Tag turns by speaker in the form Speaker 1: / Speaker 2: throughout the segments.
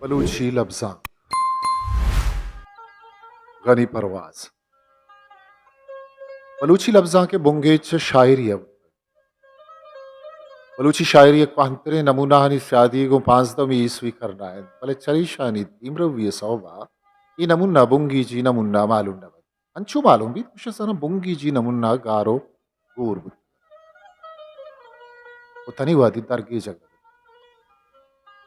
Speaker 1: बलूची लफ्ज़ां गनी परवाज़ बलूची लफ्ज़ां के बुंगेच शायरी अब बलूची शायरी एक पांतरे नमूना हनी शादी गो पांचदमी ईस्वी करना है भले चरीशानी तीम्रव्य सौबा ఈ నమున్నా బొంగీజీ నమున్నా మాలుండవ అంచు మాలుం బి కుషసన బొంగీజీ నమున్నా గారో గూర్బు उतनी वादी दरगे जगह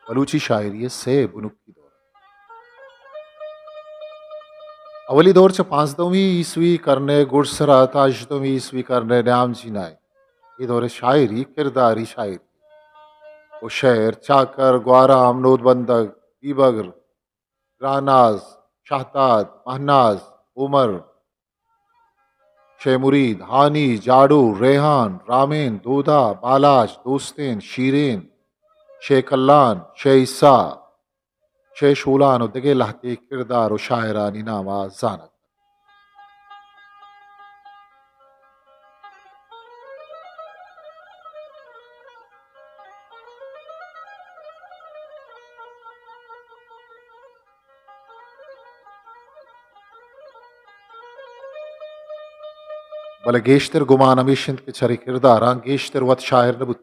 Speaker 1: बलूची शायरी से बुनुक की दौर अवली दौर च पांचदवी ईस्वी करने गुड़सरा ताशदवी ईस्वी करने न्याम जीनाए ये दौर शायरी किरदारी शायरी वो शेर चाकर ग्वारा अमनोद बंदक बीबगर रानाज शाहताद महनाज उमर शेमुरीद हानी जाडू रेहान रामेन दोदा बालाश दोस्तेन शीरेन शेकल्लान शेइसा शेशूलान दगे लहते किरदार व शायरानी नामा जानक बल गेश्तर गुमान अमीशिंद के छरी किरदार गेश्तर वत शायर नबुत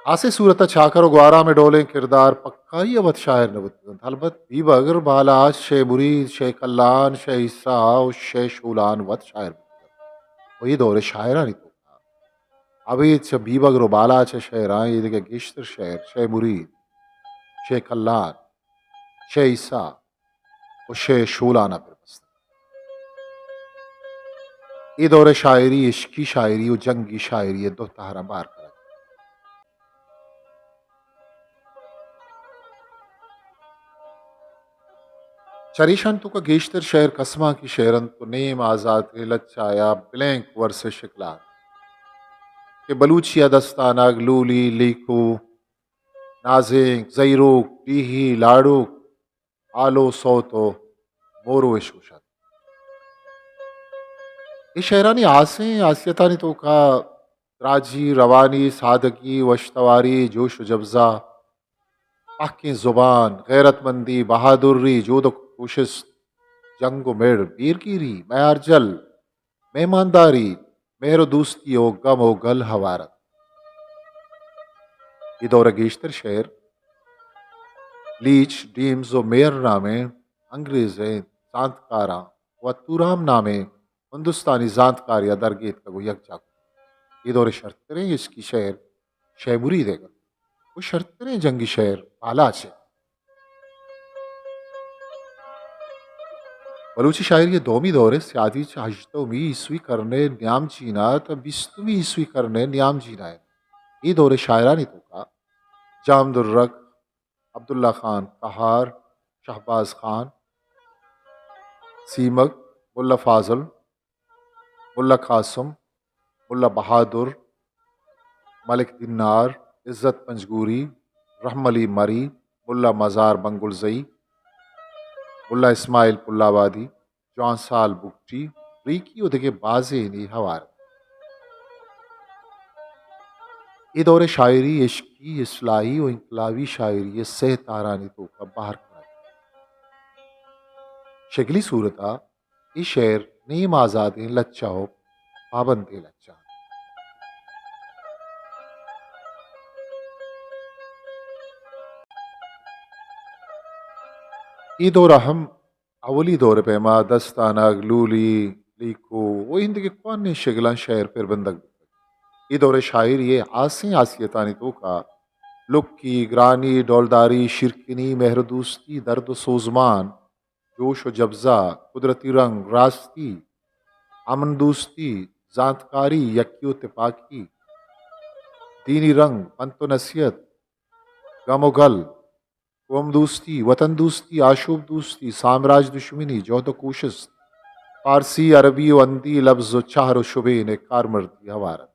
Speaker 1: आसे सूरत छाकर ग्वारा में डोले किरदार पक्का ही अवत शायर नबुत अलबत बीबगर बालाश शे मुरीद शे कल्लान शे ईसा शे शूलान वत शायर वही दौरे शायरानी तो अभी बीबगर बालाच शेरा ये गेश्तर शेर शे मुरीद शे कल्लान शे ईसा शे शूलाना फिर बस ये दौरे शायरी इश्की शायरी और जंगी शायरी दो तहरा बार करा चरीशन तो का गेश्तर शहर कसमा की शेरन तो नेम आजाद लच्चाया ब्लैंक वर्ष शिकला के बलूचिया दस्ताना लूली लीकू नाजिंग जईरूक टीही लाड़ूक आलो सोतो मोरो शोशत ये शहरानी आसें आसियतानी तो का राजी रवानी सादगी वशतवारी जोश व जब्जा पाकि जुबान गैरतमंदी बहादुरी जोद कोशिश जंग व मेड़ वीरगिरी मैारजल मेहमानदारी मेहर दोस्ती ओ गम ओ गल हवारत ये दौर गेश्तर शहर लीच डीम्स व मेयर नामे अंग्रेजें जानकारा व तुराम नामे हिंदुस्तानी जानकारिया दरगेत का वो यकजा ये दौरे शर्तरें इसकी शहर शहमुरी देगा वो शर्तरें जंगी शहर पाला छे बलूची शायरी दोमी दौरे स्यादी हजतोमी ईस्वी करने न्याम जीना तो बिस्तवी ईस्वी करने न्याम जीना है ये दौरे शायरानी तो का जामदुर्रक अब्दुल्ला खान कहार शहबाज खान सीमक मुल्ला फाजल मुल्ला कासम मुल्ला बहादुर मलिक दिन्नार इज़्ज़त पंजगूरी रहमली मरी मुल्ला मज़ार बंगुलजई मुल्ला इस्माइल पुल्लाबादी जॉन साल बुकटी रीकी उदगे बाजे नी हवार ये दौरे शायरी इश्की इस्लाही और इनकलाबी शायरी सह तारानी तो का बाहर करा शगली सूरता ये शेर नीम आज़ादें लच्चाओ पाबंदे लच्चा ये दौर हम अवली दौर पे मा दस्ताना लूली लीको वो हिंद के कौन ने शगला शेर फिर बंदक ये दौर शायर ये आसें आसियतानी तो का लुक्की ग्रानी डौलदारी शिरकिनी मेहरदूस्ती दर्द सोजमान जोश व जब्जा कुदरती रंग रास्ती अमन दोस्ती जानकारी यक्यो तिपाकी दीनी रंग पंतो नसीहत गमोगल कौम दोस्ती वतन दोस्ती आशूब दोस्ती साम्राज्य दुश्मनी जौद कोशिश फारसी अरबी व अंदी लफ्ज चार शुबे ने कारमर्दी हवारत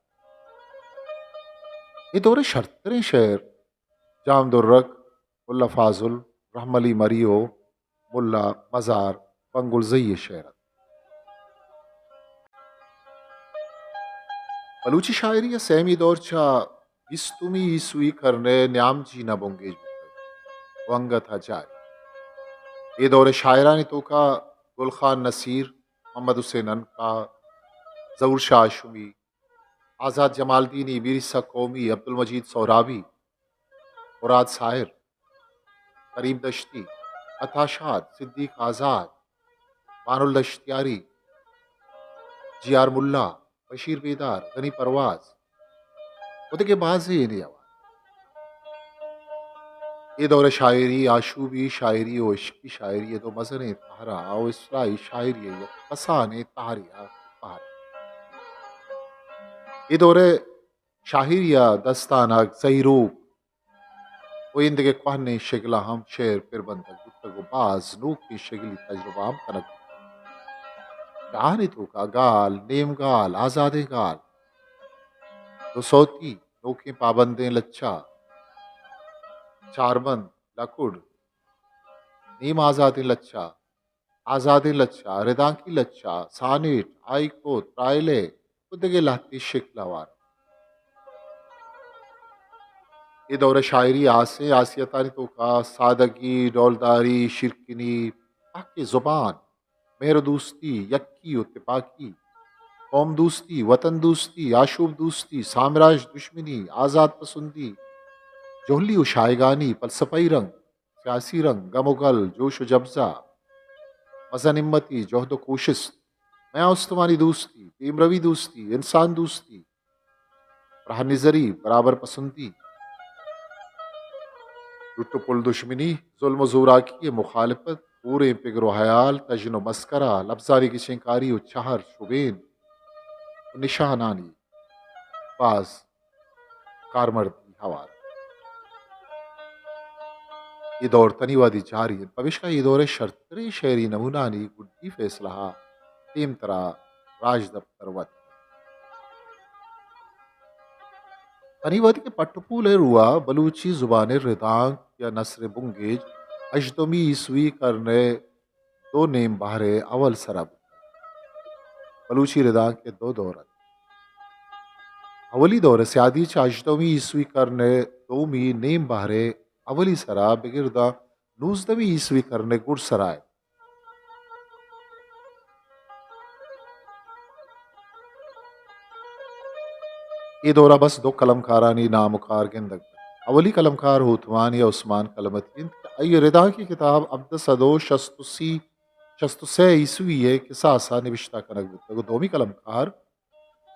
Speaker 1: ये दौरे शर्तरें शेर जामदुर्रक मुल्ला फाजुल रहमली मरियो मुल्ला मज़ार बंगुलजई शेर बलूची शायरी या सैमी दौर चा बिस्तुमी ईस्वी करने न्याम जीना बोंगेज वंगत हजारी। ये दौर शायरानी तो का गुल खान नसीर, मोहम्मद हुसैन अनका, जहूर शाह आशुमी, आज़ाद जमालदीनी, मीरसा कौमी, अब्दुल मजीद सौराबी, मुराद साहिर, करीम दश्ती, अताशाद, सिद्दीक आज़ाद, बानुल दश्तियारी, जियार मुल्ला, बशीर बेदार, गनी परवाज, खुद के बाज ये नहीं आवाज। ये दौर शायरी आशूबी शायरी व इश्की शायरी ये तो मजन तहरा और इसराई शायरी ये कसान तारिया पहाड़। ये दौर शाहिरिया दस्ताना जहीरूब वो इंदगे कहने शगला हम शेर फिर बंदक गुफ्तगू बाज नूक की शगली तजुर्बा हम कनक कहानी तो का गाल नेम गाल आजादे गाल दो सौती नोके पाबंदे लच्चा चारबंद लकुड़ नीम आजादी लच्चा रिदांकी लच्चा सानिट आईको त्राइले खुदगे लाती शिकलावार। ये दौर शायरी आसे आसियतानी तो का सादगी डौलदारी शिरकिनी पाक जुबान मेहर दोस्ती यक्की उत्तेपाकी कौम दोस्ती वतन दोस्ती आशूब दोस्ती साम्राज्य दुश्मनी आज़ाद पसंदी जोहली व शायगानी फलसफई रंग सियासी रंग गमोगल जोश व जब्जा मजन हिम्मती जहद व कोशिश मैं उस्तमानी दोस्ती टीमरवी दोस्ती इंसान दोस्ती रहा नजरी बराबर पसंदी लुट पुल दुश्मनी जुल्म जोरा की मुखालफत पूरे पिगर हयाल तजन मस्करा लफ्जारी की शिंकारी व चाहर शुबेन निशानानी बाज कारमर्दी हवार। ये दौर तनीवादी जारी भविष्य का ये दौर शर्तरी शहरी नमूनानी गुड्डी फैसला तीम तरा राज दफ्तर वत तनीवादी के पट्टपूल रुआ बलूची जुबान रिदांग या नसर बुंगेज अजदमी ईसवी करने दो नेम बहरे अवल सरब बलूची रिदांग के दो दौर अवली दौर स्यादी अजदमी ईसवी करने दोमी नेम बहरे अवली सरा बिगिरदा नूजदवी ईसवी करने गुड़ सराय। ये दौरा बस दो कलमकारानी नामुकार गिंदग अवली कलमकार हुतमान या उस्मान कलमतीन अय रिदा की किताब अब्द सदो शस्तुसी शस्तुसे ईसवी है किसा आसा निविश्ता कनक बुतगो दोमी कलमकार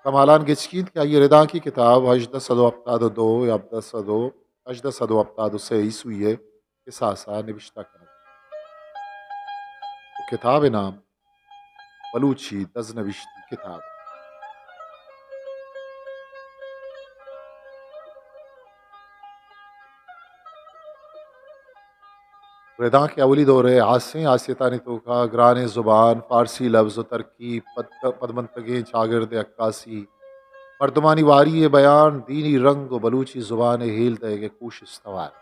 Speaker 1: कमालान गिचकीन के अय रिदा की किताब अजद सदो अब्ताद दो या अब्द सदो अजद सदो अब्ताद से ईसवी है किसा आसा निविश्ता कनक वो किताब नाम बलूची दजनविश्ती किताब। रदा के अवली दौरे आसें आसियतानी तो का ग्रान ज़ुबान फ़ारसी लफ्ज़ व तरकीब पदमंतगें शागिर्द अक्कासी मर्दमानी वारी बयान दीनी रंग व बलूची ज़ुबान हेल दे कोशिश तवार।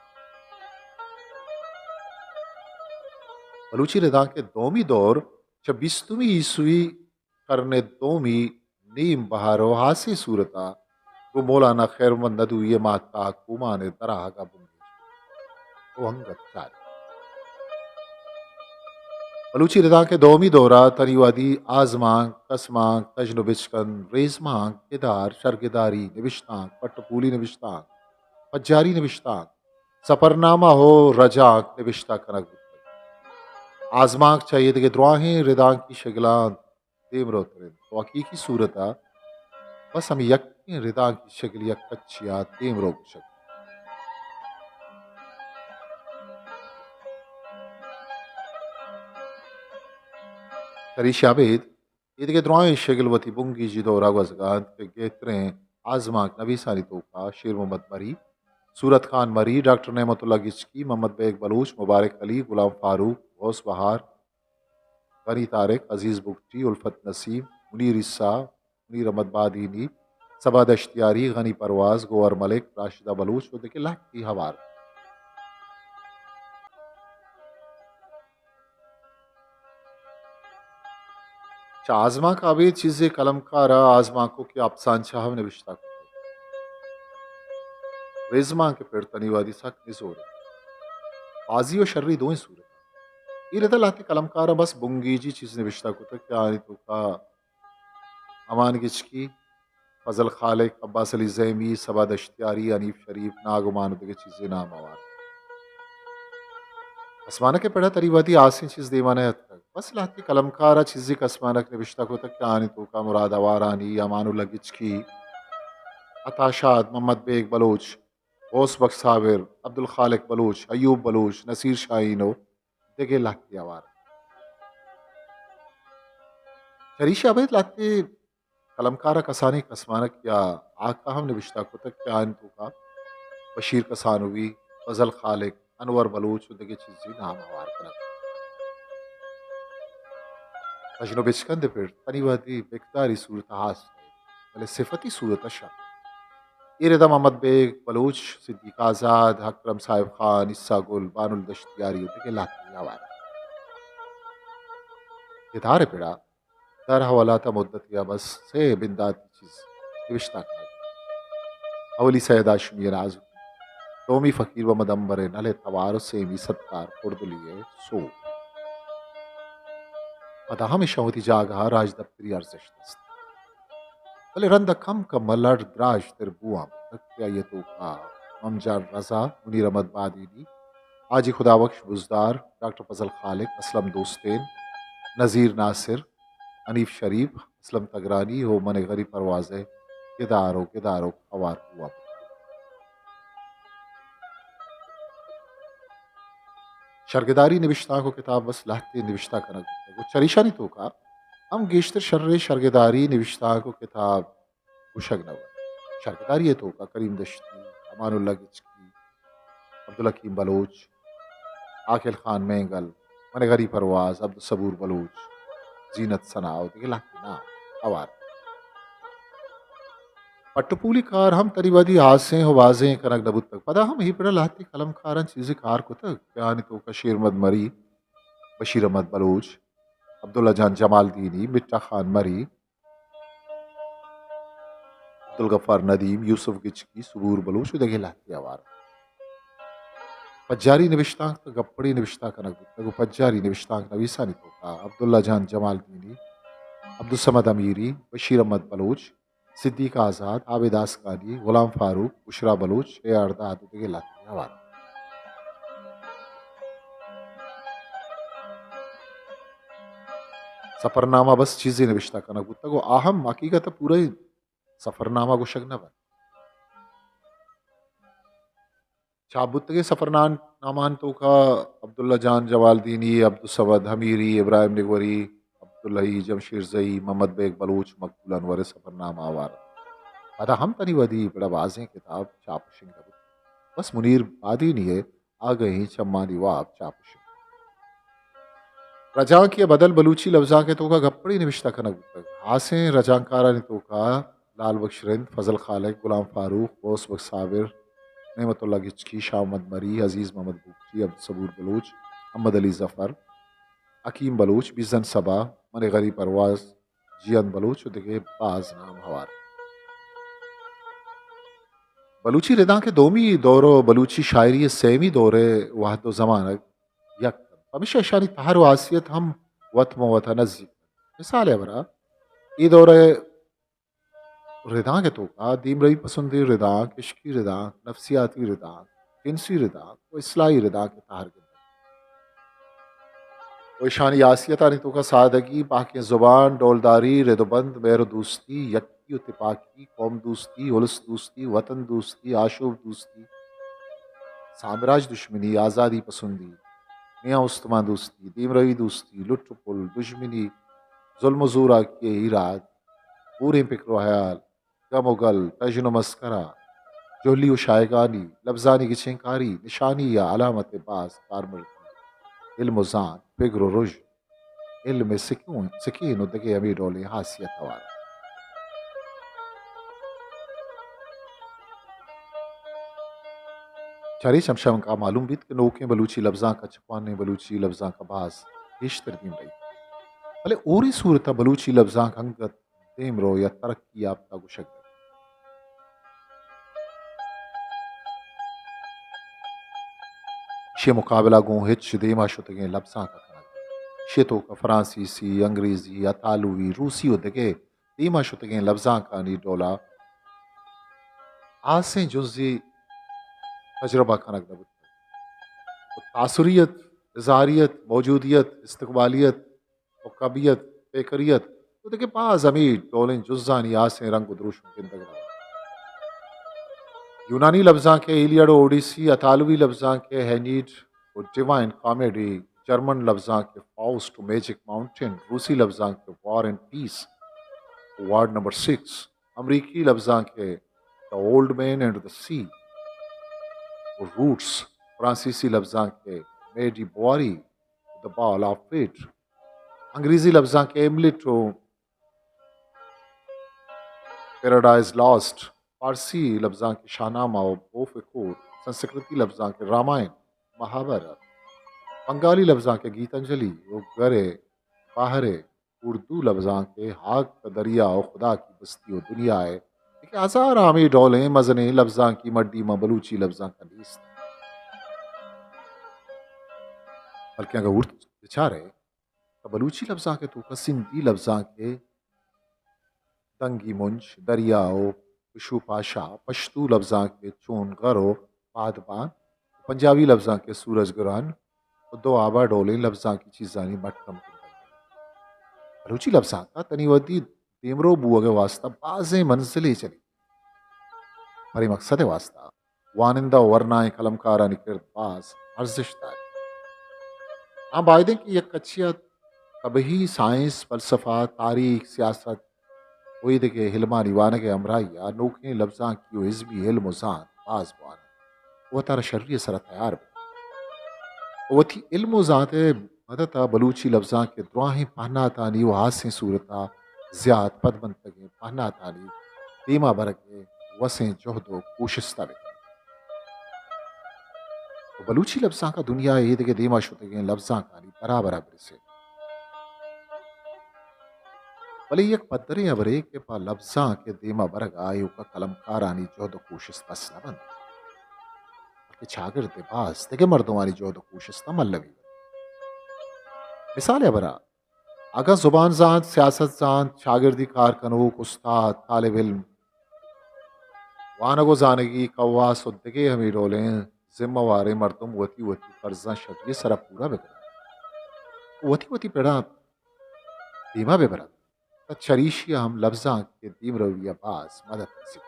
Speaker 1: बलूची रदा के दोमी दौर 26वीं ईस्वी करने दोमी नीम बहारो हासी सूरता वो मौलाना खैरमंद नदू ये माता कुमान तरह का बुंगे बलूची रदा के दोमी दौरा तरीवादी आजमांग कसमांग तजनुबिचकन रेजमांग किदार शर्गिदारी निविश्तांग पट्टपूली निविश्तांग पज्जारी निविश्तांग सफरनामा हो रजाक निविश्ता कनक आजमांग चाहिए के द्रोहें रिदांग की शगलान देम रोतरे तो हकीकी सूरत बस हम यकीन रिदांग की शगलिया कच्चिया देम रोक शक Tarishabed, idege droin shegilwati bungi jidora wazgan ke getren आजमाक नबी सानी तोका शेर मोहम्मद मरी सूरत खान मरी डॉक्टर नेमतुल्ला गिचकी मोहम्मद बेग बलूच मुबारक अली गुलाम फारूक गौस बहार गनी तारिक अजीज़ बुगटी उल्फत नसीम मुनीर इस्सा मुनीर अहमद बादीनी सबा दश्तियारी गनी परवाज गोवर मलिक राशिदा बलूच वो देखे लाख की हवार। आजमा का अभी चीज़ें कलमकारा आजमा को कि अफसान शाह नविश्ता रेजमा के पेड़ तनीवादी सक निजोर बाजी व शर्री दोवें सूरत इरदल आती कलमकारा बस बुंगीजी चीज़ निविश्ता को तक क्या तो का अमान गिचकी फजल खालिक अब्बास अली जैमी सबाद अश्तियारी अनीफ शरीफ नागुमान उदगे चीज़ें नाम आवार असमानक के पेड़ा तरीवादी आसिन चीज़ दीवाना है तक बस लाती कलमकारा चीज़ी का असमानक निविश्ता को तक क्या तो का मुराद आवारानी अमानुल्ला गिचकी अताशाद मोहम्मद बेग बलोच गौस बख्श साबिर अब्दुल खालिक बलोच अयूब बलोच नसीर शाहीनो देगे लाती आवार शरीशा अबैत लाती कलमकारा कसानी कसमानक या आका हम निविश्ता को तक क्या तो का बशीर कसानवी फजल खालिक अनवर बलोच उदगे चीज़ी नाम आवार कनक अजनब इस्कंद फिर तनीवादी बेकदारी सूरत हास भले सिफती सूरत अशा इरदा मोहम्मद बेग बलूच सिद्दीक आज़ाद अकरम साहिब खान इस्सा गुल बानुल दश्तियारी उदगे लाती आवार इधार पिड़ा दर हवाला था मुद्दत या बस से बिंदाती चीज़ निविश्ता कनक अवली सैयद आशमी राज तोमी फ़कीर व मदम्बर नले तवार से मी सत्तार खुर्दलिए सो पदा हमेशा होती जागा राज दफ्तरी अर्जिश दस्त भले रंद कम का मलर द्राज तेर बुआम तक ये तो का ममजार रजा मुनीर अहमद बादीनी आजी खुदा बख्श बुजदार डॉक्टर फजल खालिक असलम दोस्तेन नज़ीर नासिर अनीफ शरीफ असलम तगरानी हो मन गरी परवाज़ किदारो अवार हुआ शर्गदारी निविश्ता को किताब बस लाहते निविश्ता कनक वो चरिशा नहीं तो का हम गेश्तर शर्रे शर्गदारी निविश्ता को किताब गुशग नवा शर्गदारी तो का करीम दश्ती अमानुल्ला गिचकी अब्दुल हकीम बलोच आकिल खान मेंगल मन गरी परवाज अब्दुल सबूर बलोच जीनत सनाव दिखे लाती ना अवार पट्टपूली कार हम तरीवादी आसें हो वाजें कनक नबुत तक पदा हम ही पड़ा लाती कलम कारन चीज़ें कार को तक बयान तो का शेर मद मरी बशीर अहमद बलोच अब्दुल्ला जान जमाल दीनी मिट्टा खान मरी अब्दुल गफ्फार नदीम यूसुफ गिचकी सबूर बलोच उदगे लाती आवार पज्जारी निविश्तांक तो गप्पड़ी निविश्ता कनक तक पज्जारी निविश्तांक नवीसा नहीं तो का अब्दुल्ला जान जमाल दीनी अब्दुल समद अमीरी बशीर अहमद बलोच सिद्दीक आज़ाद आबिद आसकानी गुलाम फारूक बुशरा बलूच ए अर्दा आदुगे लाती आवार सफ़रनामा बस चीज़ें निविश्ता कनक गुत्ता गो आहम हकीकत पूरा ही सफ़रनामा गो शगनवा चाबुत्तगे सफ़रनान नामान तो का अब्दुल्ला जान जवाल दीनी अब्दुल सवद हमीरी इब्राहिम निगवरी अब्दुल्लही जमशीर जई मोहम्मद बेग बलूच मकबूल अनवर सफ़रनामा आवार अदा हम तनी वदी बड़ा वाजें किताब चापुशिंग बस मुनीर बादी नहीं है आ गई चम्मानी वाब चापुशिंग रजा की बदल बलूची लफ्जा के तो का गप्पड़ी निविश्ता कनक हासें रजाकारा ने तो का लाल बख्श रिंद फजल खालिक गुलाम फारूक गौस बख्श साबिर नेमतुल्ला गिचकी शाह मोहम्मद मरी अजीज़ मोहम्मद बुगची अब्दुल सबूर बलूच अहमद अली जफ़र अकीम बलूच बिजन सबा मन गरी परवाज जियन बलूच दिखे बाज नाम हवार बलूची रिदा के दोमी दौरो बलूची शायरी सेमी दौरे वाहद ज़मान यक हमेशा शानी तहर वासियत हम वतम वतनज़ी मिसाल है बरा ई दौरे रिदा के तो का दीम रही पसंदी रिदा किश्की रिदा नफसियाती रिदा जिनसी रिदा व इसलाही रिदा के तहर के वो शानी आसियत आनी तो का सादगी बाकी ज़ुबान डोलदारी रेदोबंद बैर दोस्ती यक्की इत्तेफाकी कौम दोस्ती उलस दोस्ती वतन दोस्ती आशूब दोस्ती साम्राज दुश्मनी आज़ादी पसंदी मियाँ उस्तमा दोस्ती दीम रवी दोस्ती लुट पुल दुश्मनी जुल्म ज़ूरा के इराद पूरे फिक्र ख्याल गमोगल तजन मस्करा जोली व शायगानी लफ्जानी की छिंकारी निशानी या अलामत बास कारमर्दी इल्म ज़ान फिक्र रुज इल्म सिकून सकीन उदगे अमी डोले हासियत हवार चारी शमशम का मालूम बीत के नौके बलूची लफ्जा का चपाने बलूची लफ्जा का बास पेश तरदीम रही भले ओरी सूरत बलूची लफ्जा का अंगत देम रो या तरक्की याफ्ता गुशक शे मुकाबला गूं हिच देमा शुतगे लफ्ज़ां का कनक शेतो का फ्रांसीसी अंग्रेजी अतालुवी रूसी उदगे देमा शुतगे लफ्ज़ां का नी डोला आसें जुज़ी तजरबा कनक दबुत तासुरियत इज़हारियत मौजूदियत इस्तकबालियत कबियत पेकरियत तो देखिए पा जमी डोलें जुज़ानी आसें रंग उद्रूश मुमकिन यूनानी लफ्ज़ां के इलियड और ओडिसी अतालवी लफ्ज़ां के हैनीड और डिवाइन कॉमेडी जर्मन लफ्ज़ां के फाउस्ट मैजिक माउंटेन रूसी लफ्ज़ां के War and Peace Ward Number 6 अमरीकी लफ्ज़ां के The Old Man and the Sea और रूट्स फ्रांसीसी लफ्ज़ां के मेडी बुआरी द बॉल ऑफ फेट अंग्रेज़ी लफ्ज़ां के एमलेट और पैराडाइज लॉस्ट फारसी लफ्ज़ां के शाहनामा और बोफिकोर संस्कृति लफ्ज़ां के रामायण महाभारत बंगाली लफ्ज़ां के गीतांजलि और गरे बाहरे उर्दू लफ्ज़ां के हाक का दरिया और खुदा की बस्ती और दुनिया है देखिए आसार आमी डोलें मजने लफ्ज़ां की मड्डी में बलूची लफ्ज़ां का लीस्त बल्कि अगर उर्द बेचारे तो बलूची लफ्ज़ां के तो सिंधी लफ्ज़ां के दंगी मुंज दरियाओ विशु पाशा पश्तू लफ्ज़ां के चून गरो पादबान पंजाबी लफ्ज़ां के सूरज ग्रहण दो आबा डोले लफ्ज़ां की चीज़ानी मटकम बलूची लफ्ज़ां का तनीवती देमरो बुआ के वास्ता बाज़े मंजिले चली हरी मकसद वास्ता वानिंदा वरनाए कलमकारा निकरत बाज अर्जिश दार हाँ बायदे की एक कच्चिया तबही साइंस फलसफा तारीख सियासत वही देखे हिलमा निवान के अमराइया नोखे लफ्ज़ां की हिजबी हिल्म ज़ान बाज बान वह तारा शर्री सर तैयार वो थी इल्म ज़ात मदता बलूची लफ्ज़ां के दुआहें पहना तानी वो हासें सूरता ज़्याद पदमन तगे पहना तानी दीमा बरके वसें जोहदो कोशिश तवे बलूची लफ्ज़ां का दुनिया ईद के दीमा शुतगे लफ्ज़ां कानी बराबर से भले एक पदरे अवरे के पा लफ्ज़ां के दीमा बरग आयु का कलमकारानी जोहदो कोशिश बस न बन के छागर दिबास देखे मर्दवानी जोहदो कोशिश न मल्लवी मिसाल है बरा अगर जुबान जान सियासत जान शागिर्दी कारकनूक उस्ताद तालिब इल्म वानगो जानगी कौवा सुद्दगे हमी डोलें जिम्मेवारे मर्दुम वती वती कर्जा शर्य सरा पूरा बेकर वती वती पेड़ा दीमा बेबरा शरीशिया हम लफ्जा के दीम रविया बास मदद से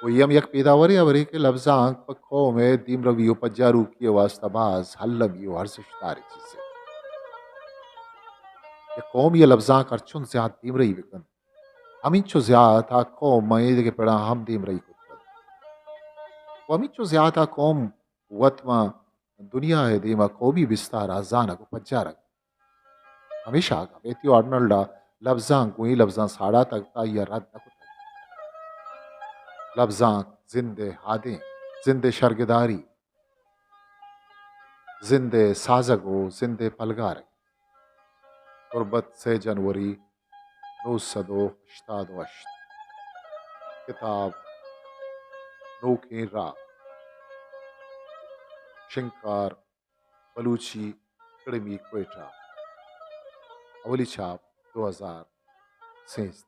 Speaker 1: वयम यक पेदावरी अवरे के लफ्जा पखो में दीम रवियो पज्जारू की वास्ता बास हल्लमियो हर सुश्तारी चीज़ ये कौम ये लफ्जा करचुन ज्यादा दीम रही बेकन अमिचो ज्यादा कौम मये के पेड़ा हम दीम रही कुत्ता वमिचो ज्यादा कौम वतमा दुनिया है दीमा को भी विस्तार आजाना को पज्जारा हमेशा का बेती ऑर्डनल्डा लफ्जां कोई लफ्जां साड़ा तकता या रद्द न लफ्जां जिंदे हादे जिंदे शर्गदारी जिंदे साजगो जिंदे पलगार गुरबत से जनवरी 988 किताब नोके रा शिंकार बलूची कड़मी कोयटा अवली छाप 2023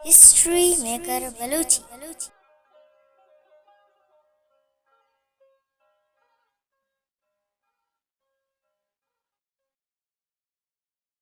Speaker 2: हिस्ट्री मेकर बलूची